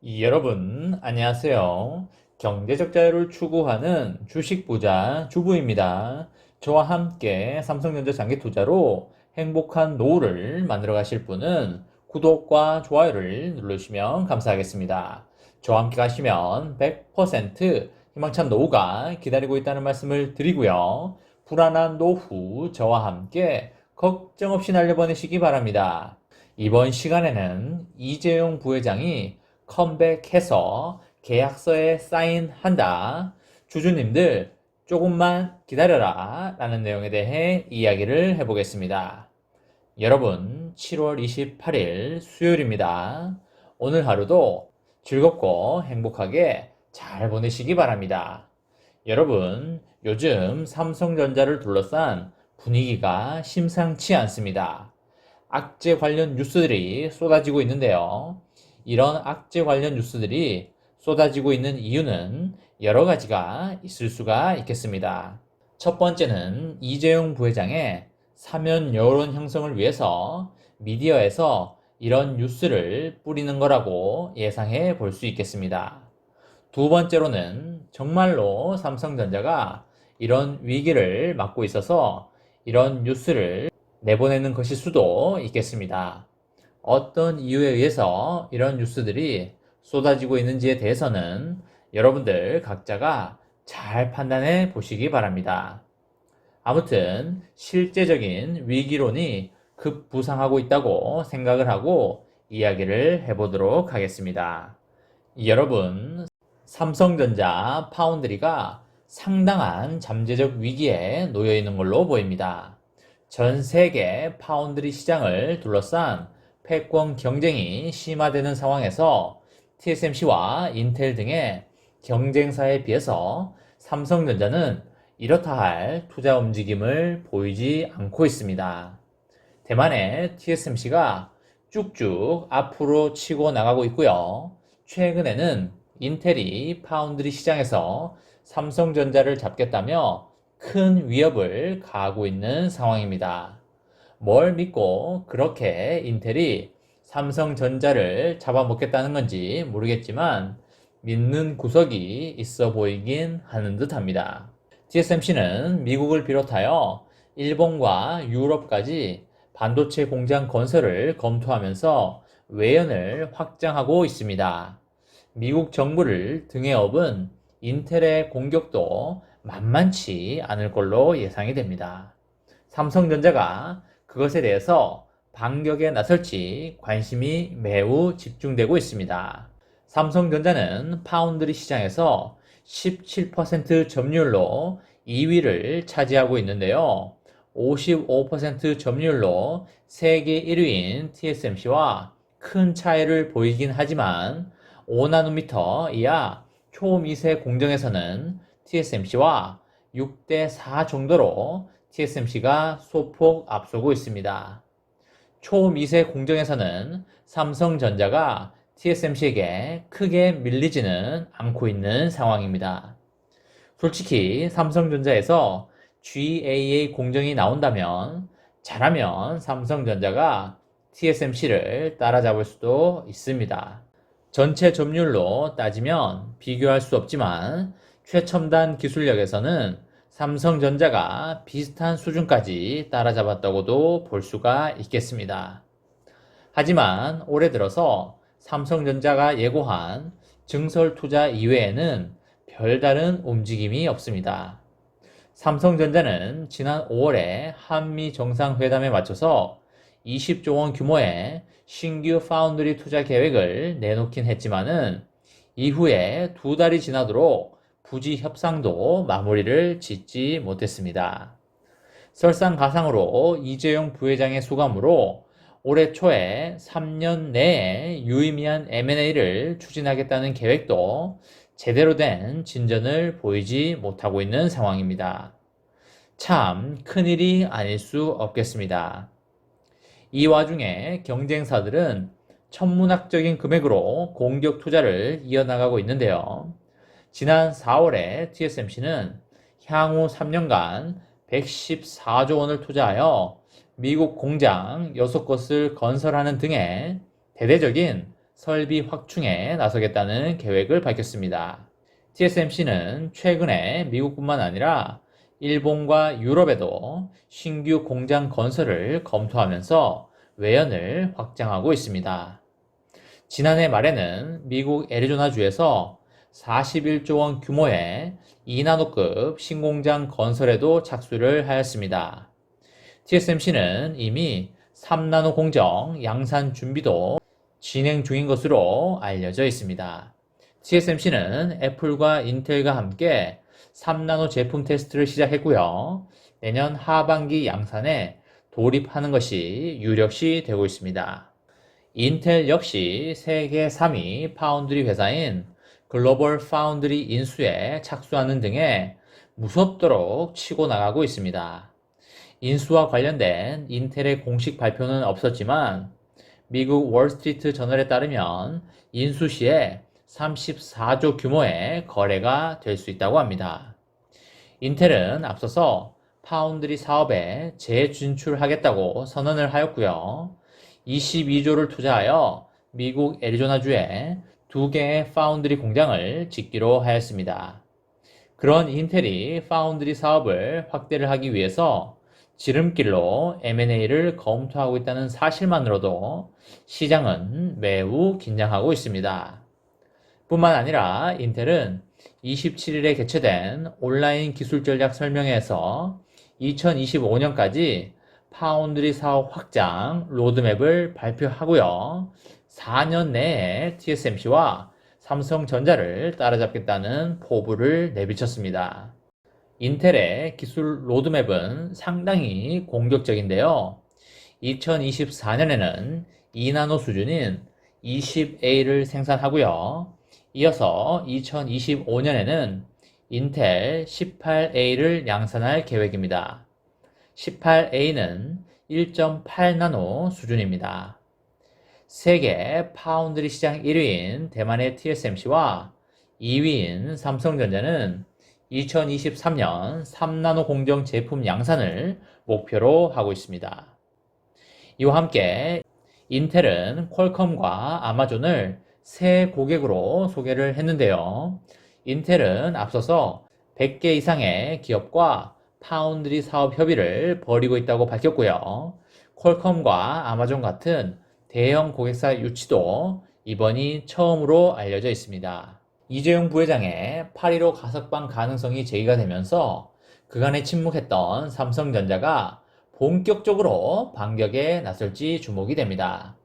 여러분, 안녕하세요. 경제적 자유를 추구하는 주식부자 주부입니다. 저와 함께 삼성전자 장기 투자로 행복한 노후를 만들어 가실 분은 구독과 좋아요를 누르시면 감사하겠습니다. 저와 함께 가시면 100% 희망찬 노후가 기다리고 있다는 말씀을 드리고요. 불안한 노후 저와 함께 걱정 없이 날려보내시기 바랍니다. 이번 시간에는 이재용 부회장이 컴백해서 계약서에 사인한다. 주주님들 조금만 기다려라 라는 내용에 대해 이야기를 해보겠습니다. 여러분 7월 28일 수요일입니다. 오늘 하루도 즐겁고 행복하게 잘 보내시기 바랍니다. 여러분 요즘 삼성전자를 둘러싼 분위기가 심상치 않습니다. 악재 관련 뉴스들이 쏟아지고 있는데요. 이런 악재 관련 뉴스들이 쏟아지고 있는 이유는 여러 가지가 있을 수가 있겠습니다. 첫 번째는 이재용 부회장의 사면 여론 형성을 위해서 미디어에서 이런 뉴스를 뿌리는 거라고 예상해 볼 수 있겠습니다. 두 번째로는 정말로 삼성전자가 이런 위기를 맞고 있어서 이런 뉴스를 내보내는 것일 수도 있겠습니다. 어떤 이유에 의해서 이런 뉴스들이 쏟아지고 있는지에 대해서는 여러분들 각자가 잘 판단해 보시기 바랍니다. 아무튼 실제적인 위기론이 급부상하고 있다고 생각을 하고 이야기를 해보도록 하겠습니다. 여러분, 삼성전자 파운드리가 상당한 잠재적 위기에 놓여 있는 걸로 보입니다. 전 세계 파운드리 시장을 둘러싼 패권 경쟁이 심화되는 상황에서 TSMC와 인텔 등의 경쟁사에 비해서 삼성전자는 이렇다 할 투자 움직임을 보이지 않고 있습니다. 대만의 TSMC가 쭉쭉 앞으로 치고 나가고 있고요. 최근에는 인텔이 파운드리 시장에서 삼성전자를 잡겠다며 큰 위협을 가하고 있는 상황입니다. 뭘 믿고 그렇게 인텔이 삼성전자를 잡아먹겠다는 건지 모르겠지만 믿는 구석이 있어 보이긴 하는 듯 합니다. TSMC는 미국을 비롯하여 일본과 유럽까지 반도체 공장 건설을 검토하면서 외연을 확장하고 있습니다. 미국 정부를 등에 업은 인텔의 공격도 만만치 않을 걸로 예상이 됩니다. 삼성전자가 그것에 대해서 반격에 나설지 관심이 매우 집중되고 있습니다. 삼성전자는 파운드리 시장에서 17% 점유율로 2위를 차지하고 있는데요. 55% 점유율로 세계 1위인 TSMC와 큰 차이를 보이긴 하지만 5나노미터 이하 초미세 공정에서는 TSMC와 6대4 정도로 TSMC가 소폭 앞서고 있습니다. 초미세 공정에서는 삼성전자가 TSMC에게 크게 밀리지는 않고 있는 상황입니다. 솔직히 삼성전자에서 GAA 공정이 나온다면 잘하면 삼성전자가 TSMC를 따라잡을 수도 있습니다. 전체 점유율로 따지면 비교할 수 없지만 최첨단 기술력에서는 삼성전자가 비슷한 수준까지 따라잡았다고도 볼 수가 있겠습니다. 하지만 올해 들어서 삼성전자가 예고한 증설 투자 이외에는 별다른 움직임이 없습니다. 삼성전자는 지난 5월에 한미 정상회담에 맞춰서 20조 원 규모의 신규 파운드리 투자 계획을 내놓긴 했지만은 이후에 2달이 지나도록 부지 협상도 마무리를 짓지 못했습니다. 설상가상으로 이재용 부회장의 수감으로 올해 초에 3년 내에 유의미한 M&A를 추진하겠다는 계획도 제대로 된 진전을 보이지 못하고 있는 상황입니다. 참 큰일이 아닐 수 없겠습니다. 이 와중에 경쟁사들은 천문학적인 금액으로 공격 투자를 이어나가고 있는데요. 지난 4월에 TSMC는 향후 3년간 114조 원을 투자하여 미국 공장 6곳을 건설하는 등의 대대적인 설비 확충에 나서겠다는 계획을 밝혔습니다. TSMC는 최근에 미국뿐만 아니라 일본과 유럽에도 신규 공장 건설을 검토하면서 외연을 확장하고 있습니다. 지난해 말에는 미국 애리조나주에서 41조 원 규모의 2나노급 신공장 건설에도 착수를 하였습니다. TSMC는 이미 3나노 공정 양산 준비도 진행 중인 것으로 알려져 있습니다. TSMC는 애플과 인텔과 함께 3나노 제품 테스트를 시작했고요. 내년 하반기 양산에 돌입하는 것이 유력시 되고 있습니다. 인텔 역시 세계 3위 파운드리 회사인 글로벌 파운드리 인수에 착수하는 등의 무섭도록 치고 나가고 있습니다. 인수와 관련된 인텔의 공식 발표는 없었지만 미국 월스트리트 저널에 따르면 인수 시에 34조 규모의 거래가 될 수 있다고 합니다. 인텔은 앞서서 파운드리 사업에 재진출하겠다고 선언을 하였고요. 22조를 투자하여 미국 애리조나주에 2개의 파운드리 공장을 짓기로 하였습니다. 그런 인텔이 파운드리 사업을 확대를 하기 위해서 지름길로 M&A를 검토하고 있다는 사실만으로도 시장은 매우 긴장하고 있습니다. 뿐만 아니라 인텔은 27일에 개최된 온라인 기술 전략 설명회에서 2025년까지 파운드리 사업 확장 로드맵을 발표하고요. 4년 내에 TSMC와 삼성전자를 따라잡겠다는 포부를 내비쳤습니다. 인텔의 기술 로드맵은 상당히 공격적인데요. 2024년에는 2나노 수준인 20A를 생산하고요. 이어서 2025년에는 인텔 18A를 양산할 계획입니다. 18A는 1.8나노 수준입니다. 세계 파운드리 시장 1위인 대만의 TSMC와 2위인 삼성전자는 2023년 3나노 공정 제품 양산을 목표로 하고 있습니다. 이와 함께 인텔은 퀄컴과 아마존을 새 고객으로 소개를 했는데요. 인텔은 앞서서 100개 이상의 기업과 파운드리 사업 협의를 벌이고 있다고 밝혔고요. 퀄컴과 아마존 같은 대형 고객사 유치도 이번이 처음으로 알려져 있습니다. 이재용 부회장의 8.15 가석방 가능성이 제기가 되면서 그간에 침묵했던 삼성전자가 본격적으로 반격에 나설지 주목이 됩니다.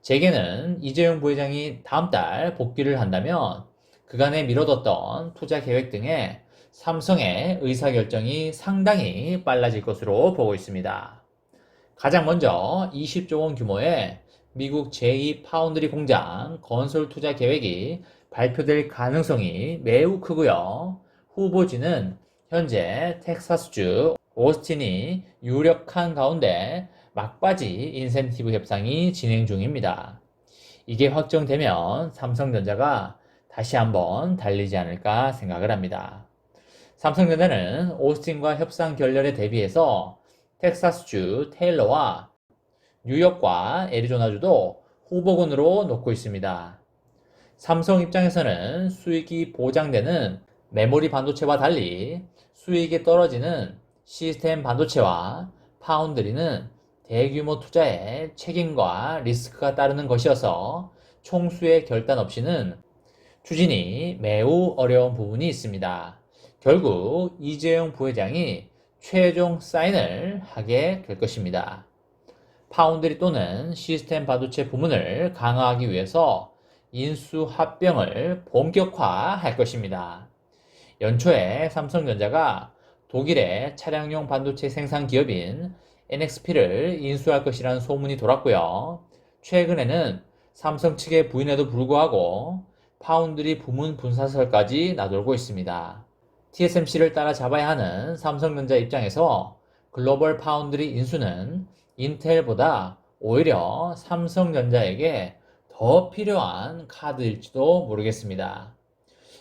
재계는 이재용 부회장이 다음 달 복귀를 한다면 그간에 미뤄뒀던 투자 계획 등에 삼성의 의사결정이 상당히 빨라질 것으로 보고 있습니다. 가장 먼저 20조 원 규모의 미국 제2 파운드리 공장 건설 투자 계획이 발표될 가능성이 매우 크고요. 후보지는 현재 텍사스주 오스틴이 유력한 가운데 막바지 인센티브 협상이 진행 중입니다. 이게 확정되면 삼성전자가 다시 한번 달리지 않을까 생각을 합니다. 삼성전자는 오스틴과 협상 결렬에 대비해서 텍사스주 테일러와 뉴욕과 애리조나주도 후보군으로 놓고 있습니다. 삼성 입장에서는 수익이 보장되는 메모리 반도체와 달리 수익이 떨어지는 시스템 반도체와 파운드리는 대규모 투자에 책임과 리스크가 따르는 것이어서 총수의 결단 없이는 추진이 매우 어려운 부분이 있습니다. 결국 이재용 부회장이 최종 사인을 하게 될 것입니다. 파운드리 또는 시스템 반도체 부문을 강화하기 위해서 인수 합병을 본격화할 것입니다. 연초에 삼성전자가 독일의 차량용 반도체 생산 기업인 NXP를 인수할 것이라는 소문이 돌았고요. 최근에는 삼성 측의 부인에도 불구하고 파운드리 부문 분사설까지 나돌고 있습니다. TSMC를 따라잡아야 하는 삼성전자 입장에서 글로벌 파운드리 인수는 인텔보다 오히려 삼성전자에게 더 필요한 카드일지도 모르겠습니다.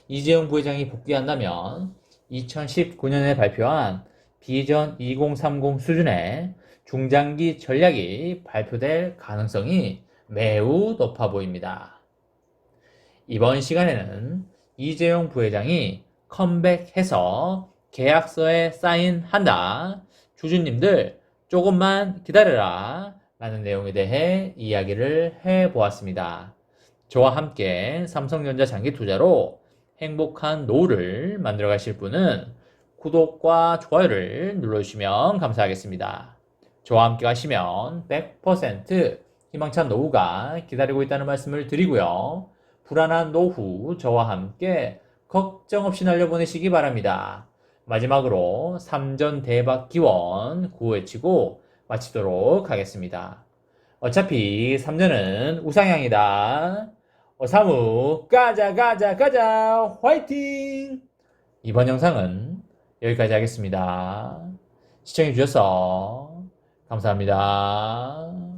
이재용 부회장이 복귀한다면 2019년에 발표한 비전 2030 수준의 중장기 전략이 발표될 가능성이 매우 높아 보입니다. 이번 시간에는 이재용 부회장이 컴백해서 계약서에 사인한다. 주주님들 조금만 기다려라. 라는 내용에 대해 이야기를 해보았습니다. 저와 함께 삼성전자 장기 투자로 행복한 노후를 만들어 가실 분은 구독과 좋아요를 눌러주시면 감사하겠습니다. 저와 함께 가시면 100% 희망찬 노후가 기다리고 있다는 말씀을 드리고요. 불안한 노후 저와 함께 걱정 없이 날려보내시기 바랍니다. 마지막으로 3전 대박 기원 구호외치고 마치도록 하겠습니다. 어차피 3전은 우상향이다. 사무 가자 가자 가자 화이팅! 이번 영상은 여기까지 하겠습니다. 시청해주셔서 감사합니다.